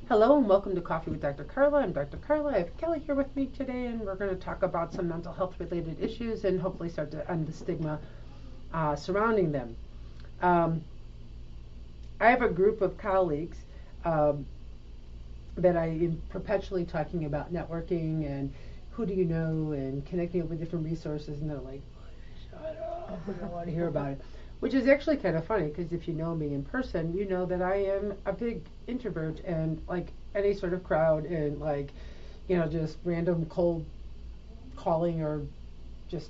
Hello and welcome to Coffee with Dr. Carla. I'm Dr. Carla. I have Kelly here with me today, and we're going to talk about some mental health related issues and hopefully start to end the stigma surrounding them. Um, I have a group of colleagues um, that I am perpetually talking about networking and who do you know and connecting up with different resources, and they're like, shut up, I don't want to hear about it. Which is actually kind of funny because if you know me in person, you know that I am a big introvert and like any sort of crowd and like, just random cold calling or just,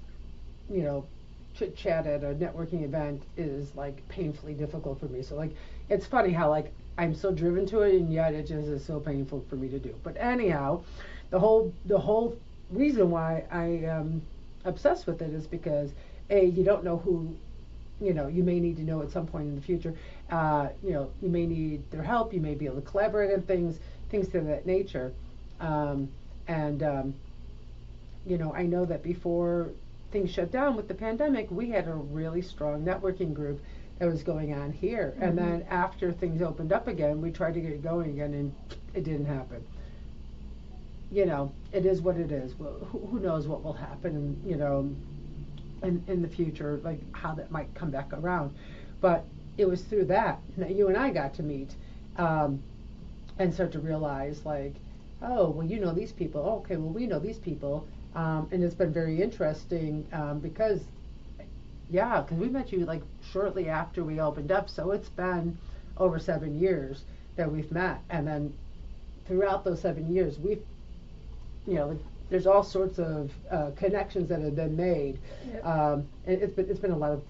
you know, chit chat at a networking event is like painfully difficult for me. So like, it's funny how like I'm so driven to it and yet it just is so painful for me to do. But anyhow, the whole reason why I am obsessed with it is because you don't know who you may need to know at some point in the future. You may need their help. You may be able to collaborate on things to that nature. Um, and I know that before things shut down with the pandemic, we had a really strong networking group that was going on here. Mm-hmm. And then after things opened up again, we tried to get it going again, and it didn't happen. It is what it is. Well, who knows what will happen, in the future, like how that might come back around. But it was through that you and I got to meet and start to realize, like, oh, well, you know these people. Oh, okay, well, we know these people. And it's been very interesting because we met you like shortly after we opened up. So it's been over 7 years that we've met. And then throughout those 7 years, there's all sorts of connections that have been made. Yep. And it's been a lot of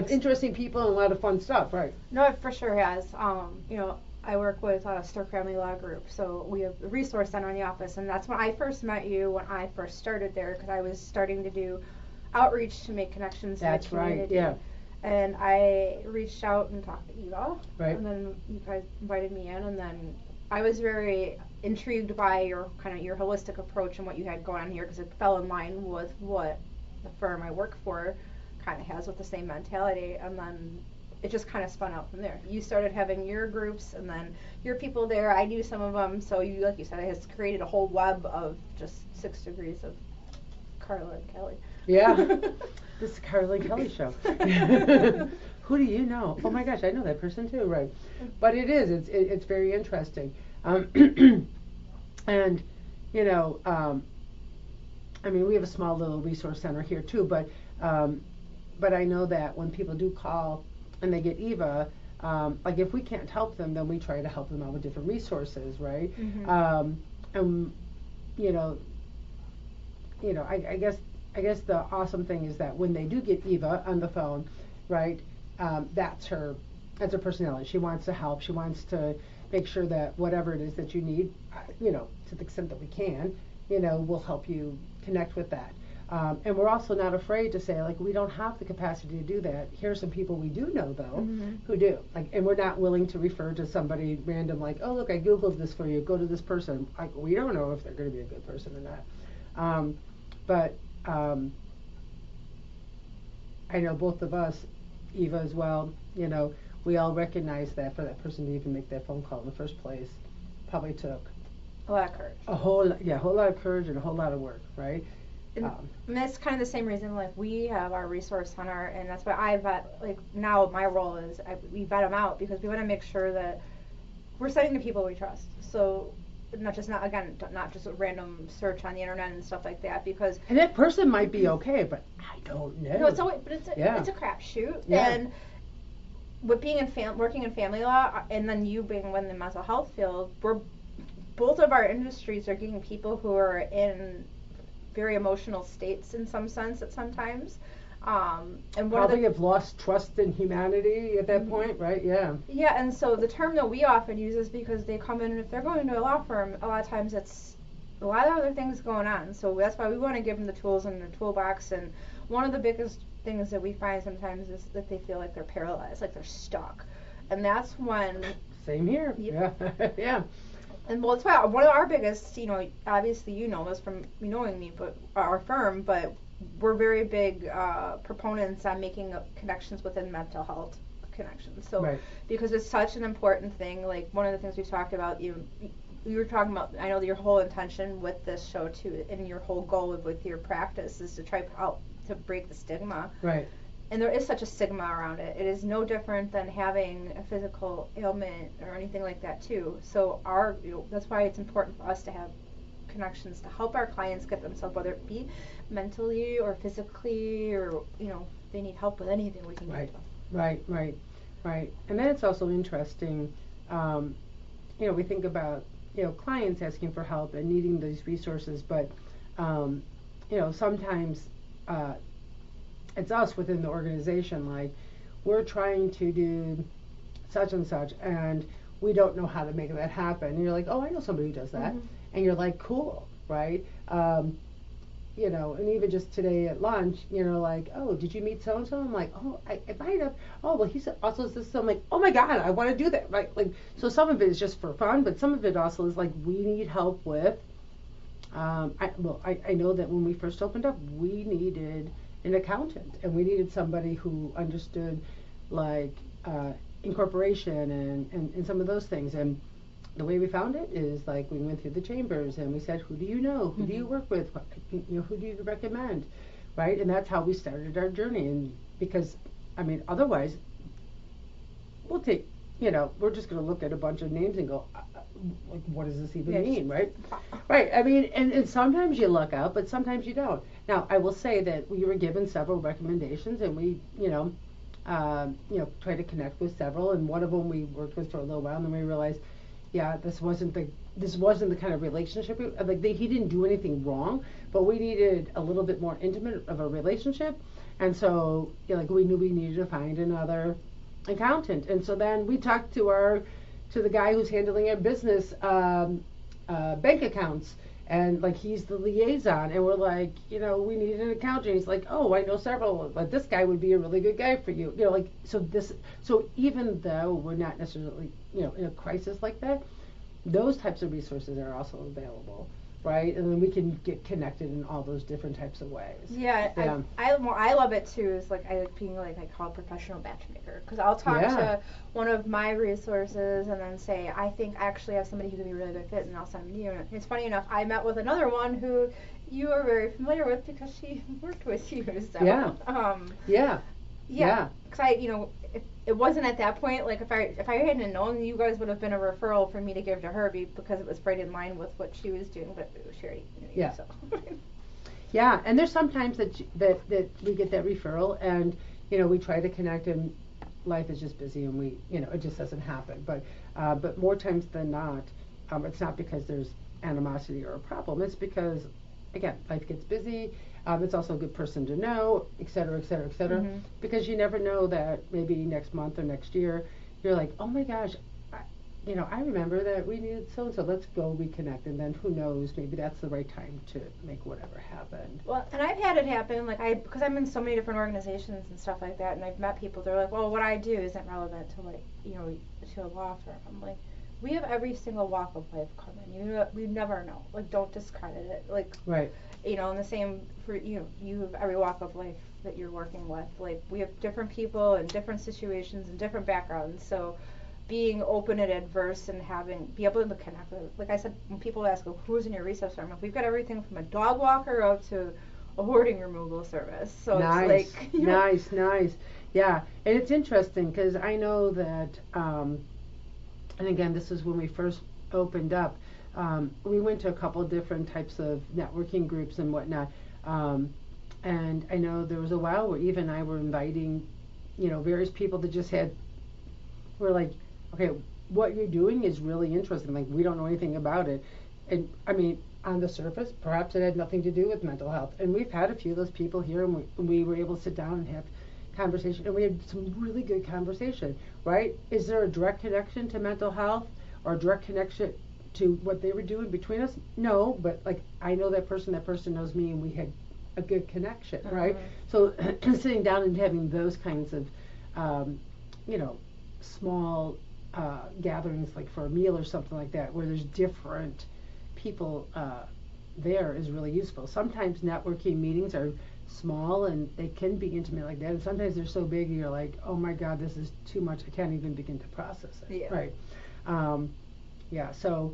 interesting people and a lot of fun stuff, right? No, it for sure has. I work with Stark Family Law Group, so we have a resource center in the office, and that's when I first met you, when I first started there, because I was starting to do outreach to make connections in the community. Right, yeah. And I reached out and talked to Eva, right. And then you guys invited me in, and then I was very intrigued by your holistic approach and what you had going on here, because it fell in line with what the firm I work for kind of has, with the same mentality. And then it just kind of spun out from there. You started having your groups, and then your people there. I knew some of them, so you, like you said, it has created a whole web of just 6 degrees of Carla and Kelly. Yeah, this is Carla and Kelly show. Who do you know? Oh my gosh, I know that person too, right? But it's very interesting. And we have a small little resource center here too, but I know that when people do call and they get Eva, like if we can't help them, then we try to help them out with different resources, right? Mm-hmm. And I guess the awesome thing is that when they do get Eva on the phone, right, that's her personality. She wants to help. She wants to make sure that whatever it is that you need, to the extent that we can, we'll help you connect with that. And we're also not afraid to say, like, we don't have the capacity to do that. Here's some people we do know, though, mm-hmm. who do. Like, and we're not willing to refer to somebody random, like, oh, look, I Googled this for you. Go to this person. Like, we don't know if they're going to be a good person or not. But I know both of us, Eva as well, we all recognize that for that person to even make that phone call in the first place probably took a lot of courage. A whole lot of courage and a whole lot of work, right? And that's kind of the same reason, like, we have our resource center, and that's why I vet, like, now my role is we vet them out, because we want to make sure that we're sending to people we trust. So not just a random search on the internet and stuff like that, because and that person might be okay, but I don't know. No, it's a crapshoot. Yeah. And with being working in family law, and then you being in the mental health field, both of our industries are getting people who are in very emotional states in some sense at sometimes. And probably have lost trust in humanity at that mm-hmm. point, right? Yeah. Yeah, and so the term that we often use is because they come in, and if they're going to a law firm, a lot of times it's a lot of other things going on. So that's why we want to give them the tools in their toolbox. And one of the biggest things that we find sometimes is that they feel like they're paralyzed, like they're stuck. And that's when... Same here. Yeah. Yeah. And well, it's why one of our biggest, obviously you know this from knowing me, but our firm, but we're very big proponents on making connections within mental health connections. So Right. because it's such an important thing, like one of the things we've talked about, you were talking about, I know that your whole intention with this show too, and your whole goal with your practice is to try out to break the stigma. Right. And there is such a stigma around it. It is no different than having a physical ailment or anything like that too. So that's why it's important for us to have connections to help our clients get themselves, whether it be mentally or physically, or they need help with anything, we can Right. get them. Right. And then it's also interesting, we think about, clients asking for help and needing these resources, but, sometimes, it's us within the organization, like, we're trying to do such and such, and we don't know how to make that happen. And you're like, oh, I know somebody who does that. Mm-hmm. And you're like, cool, right? And even just today at lunch, like, oh, did you meet so-and-so? I'm like, oh, I might have. Oh, well, he said also this. So I'm like, oh my God, I want to do that, right? Like, so some of it is just for fun, but some of it also is like, we need help with, I know that when we first opened up, we needed an accountant, and we needed somebody who understood, like, incorporation and some of those things. And the way we found it is, like, we went through the chambers and we said, who do you know? Who do you work with? Who do you recommend? Right? And that's how we started our journey. And because, otherwise, we'll take, we're just going to look at a bunch of names and go, like, what does this even mean, right? Right. And sometimes you luck out, but sometimes you don't. Now, I will say that we were given several recommendations, and we, try to connect with several, and one of them we worked with for a little while, and then we realized, yeah, this wasn't the kind of relationship. He didn't do anything wrong, but we needed a little bit more intimate of a relationship, and so we knew we needed to find another accountant, and so then we talked to the guy who's handling our business bank accounts, and like he's the liaison, and we're like, we need an accountant. He's like, oh, I know several, but this guy would be a really good guy for you. So even though we're not necessarily in a crisis like that, those types of resources are also available, right? And then we can get connected in all those different types of ways. Yeah. I love it too. Is like I like being like I call a professional matchmaker, because I'll talk to one of my resources and then say, I think I actually have somebody who could be a really good fit, and I'll send them to you. And it's funny enough, I met with another one who you are very familiar with because she worked with you. So, yeah. Because it wasn't at that point, like if I hadn't known, you guys would have been a referral for me to give to her because it was right in line with what she was doing, but she already knew you, so. Yeah, and there's sometimes that we get that referral, and we try to connect, and life is just busy, and we it just doesn't happen. But more times than not, it's not because there's animosity or a problem. It's because, again, life gets busy. It's also a good person to know, et cetera, et cetera, et cetera. Mm-hmm. Because you never know that maybe next month or next year, you're like, oh my gosh, I remember that we needed so-and-so, let's go reconnect. And then who knows, maybe that's the right time to make whatever happen. Well, and I've had it happen, because I'm in so many different organizations and stuff like that, and I've met people, they're like, well, what I do isn't relevant to to a law firm. I'm like, we have every single walk of life come in. We never know. Like, don't discredit it. Like, right. And the same for you have every walk of life that you're working with. Like, we have different people and different situations and different backgrounds. So being open and adverse and be able to connect with, like I said, when people ask, well, who's in your resource firm? We've got everything from a dog walker up to a hoarding removal service. So nice. It's like nice. Yeah, and it's interesting because I know that, and again, this is when we first opened up. We went to a couple different types of networking groups and whatnot, and I know there was a while where Eva and I were inviting, various people that just we're like, okay, what you're doing is really interesting. Like, we don't know anything about it, and on the surface, perhaps it had nothing to do with mental health. And we've had a few of those people here, and we were able to sit down and have conversation, and we had some really good conversation. Right? Is there a direct connection to mental health or a direct connection to what they were doing between us? No, but like, I know that person knows me, and we had a good connection, right? So sitting down and having those kinds of small gatherings, like for a meal or something like that, where there's different people there, is really useful. Sometimes networking meetings are small, and they can be intimate like that. And sometimes they're so big, you're like, oh my God, this is too much. I can't even begin to process it. Yeah. Right. Yeah. So,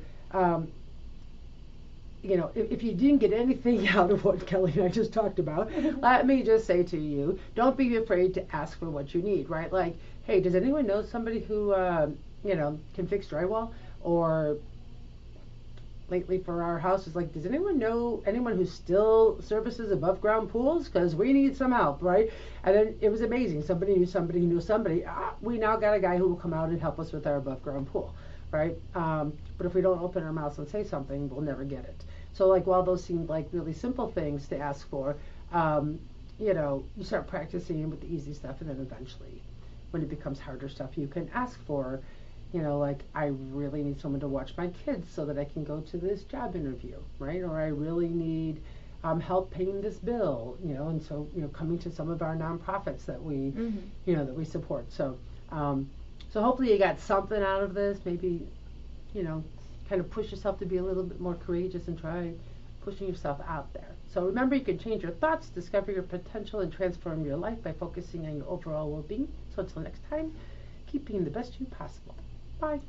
if you didn't get anything out of what Kelly and I just talked about, let me just say to you, don't be afraid to ask for what you need, right? Like, hey, does anyone know somebody who, can fix drywall? Or lately for our house, is like, does anyone know anyone who still services above ground pools? Because we need some help, right? And then it was amazing. Somebody knew somebody who knew somebody. We now got a guy who will come out and help us with our above ground pool, right? But if we don't open our mouths and say something, we'll never get it. So like, while those seem like really simple things to ask for, you start practicing with the easy stuff, and then eventually, when it becomes harder stuff, you can ask for, like, I really need someone to watch my kids so that I can go to this job interview, right? Or I really need help paying this bill, and so, coming to some of our nonprofits that we, that we support. So, so hopefully you got something out of this. Maybe, kind of push yourself to be a little bit more courageous and try pushing yourself out there. So remember, you can change your thoughts, discover your potential, and transform your life by focusing on your overall well-being. So until next time, keep being the best you possible. Bye.